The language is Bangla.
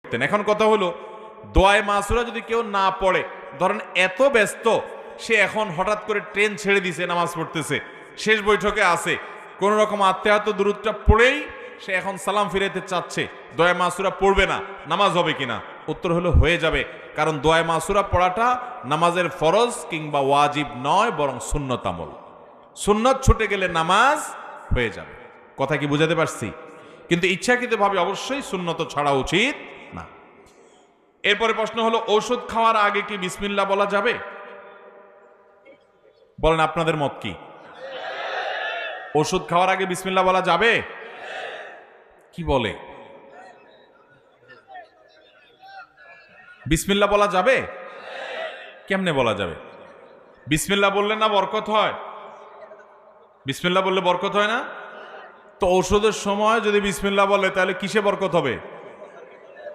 এখন কথা হলো, দোয়ায়ে মাসুরা যদি কেউ না পড়ে, ধরেন এত ব্যস্ত সে এখন হঠাৎ করে ট্রেন ছেড়ে দিছে, নামাজ পড়তেছে, শেষ বৈঠকে আছে, কোন রকম আত্মেহাত দুরুদটা পড়েই সে এখন সালাম ফিরাইতে চাচ্ছে, দোয়ায়ে মাসুরা পড়বে না, নামাজ হবে কিনা? উত্তর হলো হয়ে যাবে, কারণ দোয়ায়ে মাসুরা পড়াটা নামাজের ফরজ কিংবা ওয়াজিব নয়, বরং সুন্নত আমল। সুন্নত ছুটে গেলে নামাজ হয়ে যাবে। কথা কি বুঝাতে পারছি? কিন্তু ইচ্ছাকৃতভাবে অবশ্যই সুন্নত ছাড়া উচিত না। এরপরে প্রশ্ন হলো, ঔষধ খাওয়ার আগে কি বিসমিল্লাহ বলা যাবে? বলেন আপনাদের মত কি? ওষুধ খাওয়ার আগে বিসমিল্লাহ বলা যাবে? কি বলে, বিসমিল্লাহ বলা যাবে? কেমনে বলা যাবে? বিসমিল্লাহ বললে না বরকত হয়? বিসমিল্লাহ বললে বরকত হয় না? তো ঔষধের সময় যদি বিসমিল্লাহ বলে তাহলে কিসে বরকত হবে?